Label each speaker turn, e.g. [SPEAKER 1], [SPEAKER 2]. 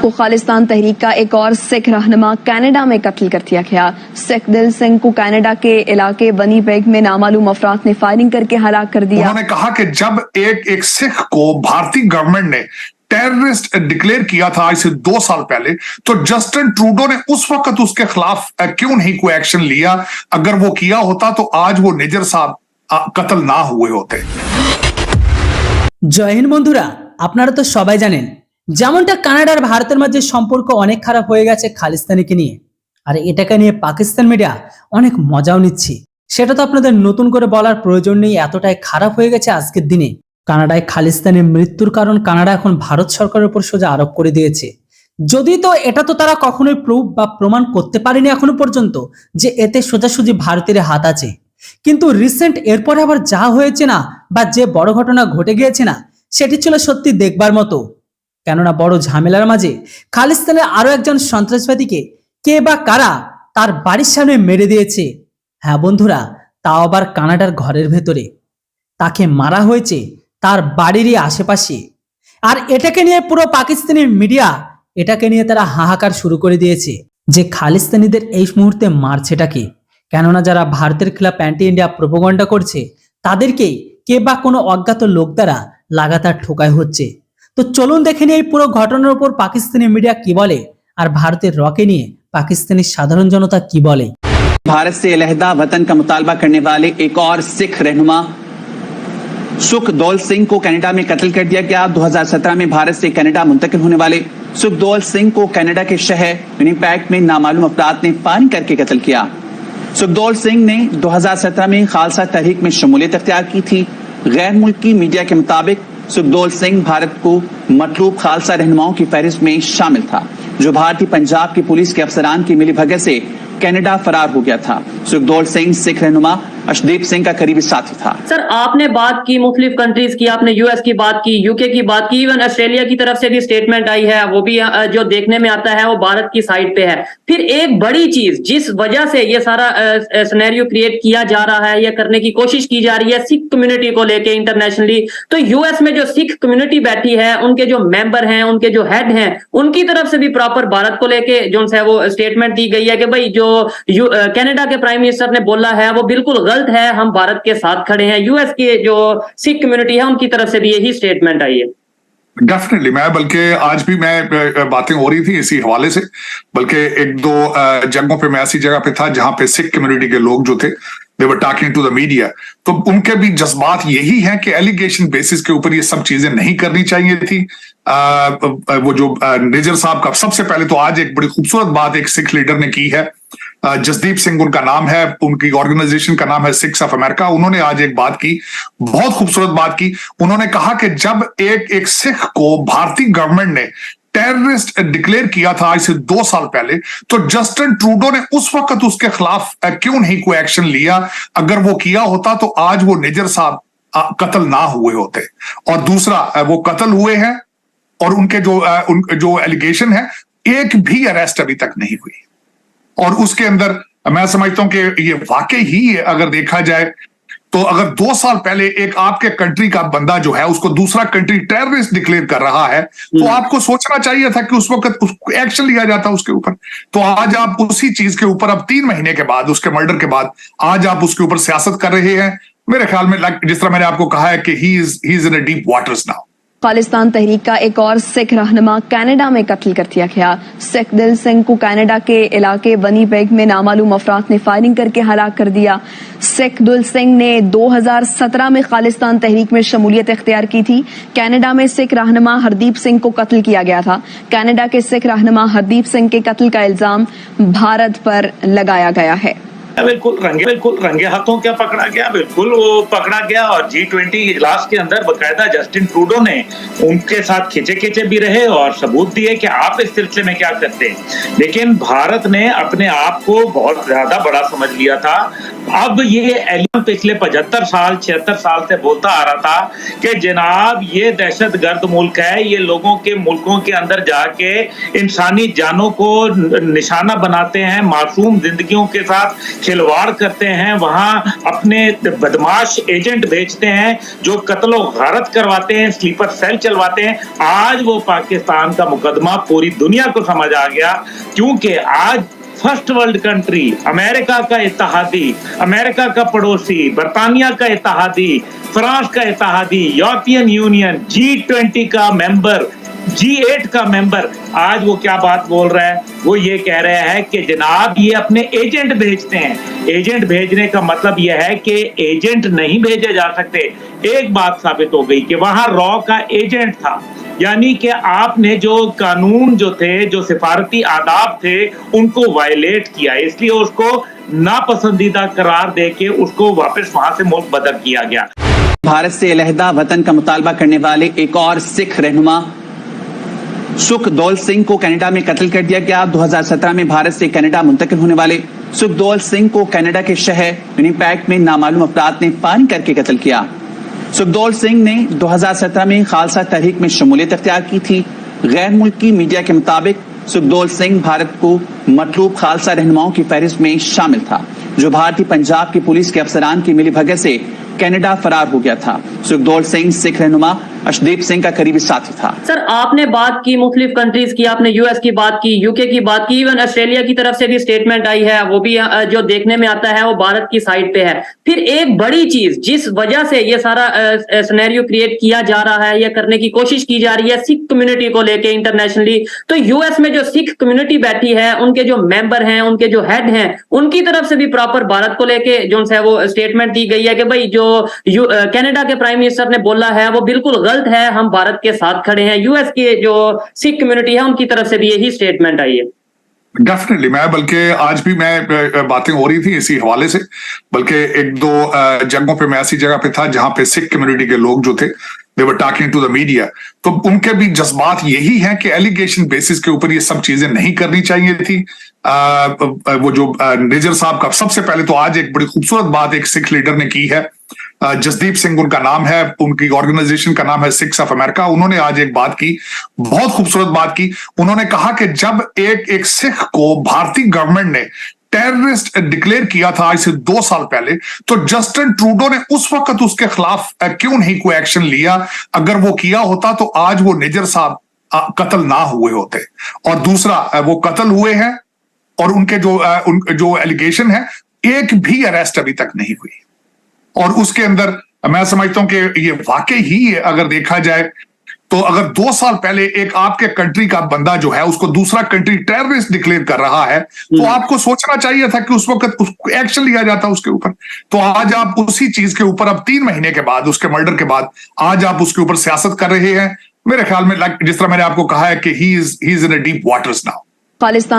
[SPEAKER 1] को खालिस्तान तहरीक का एक और सिख रहनुमा कनाडा में कत्ल कर दिया गया। सिख दिल सिंह को कनाडा के इलाके बनीबेग में नामालूम अफराद ने फायरिंग करके हलाक कर दिया।
[SPEAKER 2] उन्होंने कहा कि जब एक सिख को भारतीय गवर्नमेंट ने टेररिस्ट डिक्लेयर किया था आज से 2 साल पहले, तो जस्टिन ट्रूडो ने उस वक्त उसके खिलाफ क्यों नहीं कोई एक्शन लिया? अगर वो किया होता तो आज वो निजर साहब कत्ल ना हुए होते।
[SPEAKER 3] জয় হিন্দ বন্ধুরা, আপনারা তো সবাই জানেন যেমনটা কানাডার ভারতের মাঝে সম্পর্ক অনেক খারাপ হয়ে গেছে খালিস্তানিকে নিয়ে, আর এটাকে নিয়ে পাকিস্তান মিডিয়া অনেক মজাও নিচ্ছে। সেটা তো আপনাদের নতুন করে বলার প্রয়োজন নেই, এতটাই খারাপ হয়ে গেছে আজকের দিনে। কানাডায় খালিস্তানের মৃত্যুর কারণ কানাডা এখন ভারত সরকারের উপর সোজা আরোপ করে দিয়েছে। যদি তো এটা তো তারা কখনোই প্রুফ বা প্রমাণ করতে পারেনি এখনো পর্যন্ত যে এতে সোজাসুজি ভারতের হাত আছে, কিন্তু রিসেন্ট এরপরে আবার যা হয়েছে না বা যে বড় ঘটনা ঘটে গিয়েছে না, সেটি ছিল সত্যি দেখবার মতো। কেননা বড় ঝামেলার মাঝে খালিস্তানের আরো একজন সন্ত্রাসবাদীকে কে বা কারা তার বাড়ির সামনে মেরে দিয়েছে। হ্যাঁ বন্ধুরা, তাও আবার কানাডার ঘরের ভেতরে। তাকে মারা হয়েছে তার বাড়িরই আশেপাশে। আর এটাকে নিয়ে পুরো পাকিস্তানি মিডিয়া এটাকে নিয়ে তারা হাহাকার শুরু করে দিয়েছে যে খালিস্তানিদের এই মুহূর্তে মারছেটাকে। কেননা যারা ভারতের খিলাফ অ্যান্টি ইন্ডিয়া প্রোপাগান্ডা করছে তাদেরকেই কে বা কোনো অজ্ঞাত লোক দ্বারা লাগাতার ঠোকাই হচ্ছে। তো চলুন দেখে নিই এই পুরো ঘটনার উপর পাকিস্তানি মিডিয়া কি বলে আর ভারতের রকে নিয়ে পাকিস্তানি সাধারণ জনতা কি বলে।
[SPEAKER 4] भारत से अलहदा वतन का मुतालबा करने वाले एक और सिख रहनुमा सुखदौल सिंह को कनाडा में कत्ल कर दिया गया। 2017 में भारत से कनाडा मुंतकिल होने वाले सुखदौल सिंह को कनाडा के शहर विनिपेग में नामालूम अफराद ने फायरिंग करके कत्ल किया। सुखदौल सिंह ने 2017 में खालसा तहरीक में शमूलियत अख्तियार की थी। गैर मुल्की मीडिया के मुताबिक सुखदौल सिंह भारत को मतलूब खालसा रहनुमाओं की फहरिस्त में शामिल था, जो भारतीय पंजाब की पुलिस के अफसरान की मिलीभगत से कनाडा फरार हो गया था। सुखदौल सिंह सिख रहनुमा अर्शदीप सिंह का करीबी साथी था।
[SPEAKER 5] सर, आपने बात की मुख्तलिफ कंट्रीज की, आपने यूएस की बात की, यूके की बात की, इवन ऑस्ट्रेलिया की तरफ से भी स्टेटमेंट आई है, वो भी जो देखने में आता है वो भारत की साइड पे है। फिर एक बड़ी चीज जिस वजह से ये सारा सिनेरियो क्रिएट किया जा रहा है या करने की कोशिश की जा रही है सिख कम्युनिटी को लेके इंटरनेशनली, तो यूएस में जो सिख कम्युनिटी बैठी है, उनके जो मेंबर हैं, उनके जो हेड हैं, उनकी तरफ से भी प्रॉपर भारत को लेके जो है वो स्टेटमेंट दी गई है कि भाई जो कनाडा के प्राइम मिनिस्टर ने बोला है वो बिल्कुल गलत है, हम भारत के साथ खड़े हैं। यूएस के जो सिख कम्युनिटी है उनकी तरफ से भी यही स्टेटमेंट आई है।
[SPEAKER 2] डेफिनेटली, मैं बल्कि आज भी मैं बातें हो रही थी इसी हवाले से, बल्कि 1-2 जगहों पे मैं ऐसी जगह पे था जहां पे सिख कम्युनिटी के लोग जो थे they were talking to the media, तो उनके भी जज्बात यही हैं कि एलिगेशन बेसिस के ऊपर ये सब चीजें नहीं करनी चाहिए थी। वो जो निजर साहब का सबसे पहले तो आज एक बड़ी खूबसूरत बात एक सिख लीडर ने की है, जसदीप सिंह उनका नाम है, उनकी ऑर्गेनाइजेशन का नाम है सिख्स ऑफ अमेरिका। उन्होंने आज एक बात की, बहुत खूबसूरत बात की। उन्होंने कहा कि जब एक सिख को भारतीय गवर्नमेंट ने टेररिस्ट डिक्लेयर किया था आज से 2 साल पहले, तो जस्टिन ट्रूडो ने उस वक्त उसके खिलाफ क्यों नहीं कोई एक्शन लिया? अगर वो किया होता तो आज वो निजर साहब कत्ल ना हुए होते। और दूसरा, वो कत्ल हुए हैं और उनके जो एलिगेशन है, एक भी अरेस्ट अभी तक नहीं हुई। और उसके अंदर मैं समझता हूं कि ये वाकई ही अगर देखा जाए तो अगर 2 साल पहले एक आपके कंट्री का बंदा जो है उसको दूसरा कंट्री टेररिस्ट डिक्लेयर कर रहा है, तो आपको सोचना चाहिए था कि उस वक्त एक्शन लिया जाता उसके ऊपर। तो आज आप उसी चीज के ऊपर अब 3 महीने के बाद, उसके मर्डर के बाद, आज आप उसके ऊपर सियासत कर रहे हैं। मेरे ख्याल में जिस तरह मैंने आपको कहा है कि he is in a deep waters now.
[SPEAKER 1] Khalistan तहरीक का एक और सिख रहनुमा कनाडा में कत्ल कर दिया गया। सिख दिल सिंह को कनाडा के इलाके बनीबेग में नामालूम अफराद ने फायरिंग करके हलाक कर दिया। सिख दिल सिंह ने 2017 में खालिस्तान तहरीक में शमूलियत इख्तियार की थी। कनाडा में सिख रहनुमा हरदीप सिंह को कत्ल किया गया था। कनाडा के सिख रहनुमा हरदीप सिंह के कत्ल का इल्जाम भारत पर लगाया गया है।
[SPEAKER 6] बिल्कुल रंगे हाथों क्या पकड़ा गया, बिल्कुल वो पकड़ा गया। और G20 इजलास के अंदर बकायदा जस्टिन ट्रूडो ने उनके साथ खींचे भी रहे और सबूत दिए कि आप इस सिलसिले में क्या करते हैं। लेकिन भारत ने अपने आप को बहुत ज्यादा बड़ा समझ लिया था अब ये एलियन पिछले 75 साल 76 साल से बोलता आ रहा था कि जनाब ये दहशतगर्द मुल्क है, ये लोगों के मुल्कों के अंदर जाके इंसानी जानों को निशाना बनाते हैं, मासूम जिंदगियों के साथ खिलवाड़ करते हैं, वहां अपने बदमाश एजेंट भेजते हैं जो कत्ल व गारत करवाते हैं, स्लीपर सेल चलवाते हैं। आज वो पाकिस्तान का मुकदमा पूरी दुनिया को समझ आ गया, क्योंकि आज फर्स्ट वर्ल्ड कंट्री, अमेरिका का इत्तेहादी, अमेरिका का पड़ोसी, बरतानिया का इत्तेहादी, फ्रांस का इत्तेहादी, यूरोपियन यूनियन, G20 का मेंबर, G8 का मेंबर, आज वो क्या बात बोल रहा है? वो ये कह रहे हैं कि जनाब ये अपने एजेंट भेजते हैं। एजेंट भेजने का मतलब यह है कि एजेंट नहीं भेजे जा सकते। एक बात साबित हो गई कि वहां रॉ का एजेंट था, यानी कि आपने जो कानून जो थे, जो सिफारती आदाब थे, उनको वायलेट किया, इसलिए उसको नापसंदीदा करार देके उसको वापस वहां से मुल्क बदर किया गया।
[SPEAKER 4] भारत से अलहदा वतन का मुतालबा करने वाले एक और सिख रहनुमा सुखदौल सिंह को कनाडा में कत्ल कर दिया गया। 2017 में भारत से कनाडा मुंतकिल होने वाले सुखदौल सिंह को कनाडा के शहर विनिपेग में नामालूम अफराद ने फायरिंग करके कत्ल किया। सुखदौल सिंह ने 2017 में खालसा तहरीक में शमूलियत अख्तियार की थी। गैर मुल्की मीडिया के मुताबिक सुखदौल सिंह भारत को मतलूब खालसा रहनुमाओं की फहरिस्त में शामिल था, जो भारतीय पंजाब की पुलिस के अफसरान की मिलीभगत से कनाडा फरार हो गया था। सुखदौल सिंह सिख रहनुमा अर्शदीप सिंह का करीबी साथी था।
[SPEAKER 5] सर, आपने बात की मुख्तलिफ कंट्रीज की, आपने यूएस की बात की, यूके की बात की, इवन ऑस्ट्रेलिया की तरफ से भी स्टेटमेंट आई है, वो भी जो देखने में आता है वो भारत की साइड पे है। फिर एक बड़ी चीज जिस वजह से ये सारा सिनेरियो क्रिएट किया जा रहा है या करने की कोशिश की जा रही है सिख कम्युनिटी को लेके इंटरनेशनली, तो यूएस में जो सिख कम्युनिटी बैठी है, उनके जो मेंबर हैं, उनके जो हेड हैं, उनकी तरफ से भी प्रॉपर भारत को लेके जो है वो स्टेटमेंट दी गई है कि भाई जो कनाडा के प्राइम मिनिस्टर ने बोला है वो बिल्कुल गलत है, हम भारत के साथ खड़े हैं। यूएस के जो सिख कम्युनिटी है उनकी तरफ से भी यही स्टेटमेंट आई है।
[SPEAKER 2] डेफिनेटली, मैं बल्कि आज भी मैं बातें हो रही थी इसी हवाले से, बल्कि एक दो जगहों पे मैं ऐसी जगह पे था जहां पे सिख कम्युनिटी के लोग जो थे they were talking to the media, तो उनके भी जज्बात यही हैं कि एलिगेशन बेसिस के ऊपर ये सब चीजें नहीं करनी चाहिए थी। वो जो निजर साहब का, सबसे पहले तो आज एक बड़ी खूबसूरत बात एक सिख लीडर ने की है, जसदीप सिंह उनका नाम है, उनकी ऑर्गेनाइजेशन का नाम है सिख्स ऑफ अमेरिका। उन्होंने आज एक बात की, बहुत खूबसूरत बात की। उन्होंने कहा कि जब एक सिख को भारतीय गवर्नमेंट ने टेररिस्ट डिक्लेयर किया था आज से 2 साल पहले, तो जस्टिन ट्रूडो ने उस वक्त उसके खिलाफ क्यों नहीं कोई एक्शन लिया? अगर वो किया होता तो आज वो निजर साहब कत्ल ना हुए होते। और दूसरा, वो कत्ल हुए हैं और उनके जो एलिगेशन है, एक भी अरेस्ट अभी तक नहीं हुई। और उसके अंदर मैं समझता हूं कि ये वाकई ही अगर देखा जाए तो अगर 2 साल पहले एक आपके कंट्री का बंदा जो है उसको दूसरा कंट्री टेररिस्ट डिक्लेयर कर रहा है, तो आपको सोचना चाहिए था कि उस वक्त एक्शन लिया जाता उसके ऊपर। तो आज आप उसी चीज के ऊपर अब 3 महीने के बाद, उसके मर्डर के बाद, आज आप उसके ऊपर सियासत कर रहे हैं। मेरे ख्याल में जिस तरह मैंने आपको कहा है कि he is in a deep waters now.
[SPEAKER 1] Khalistan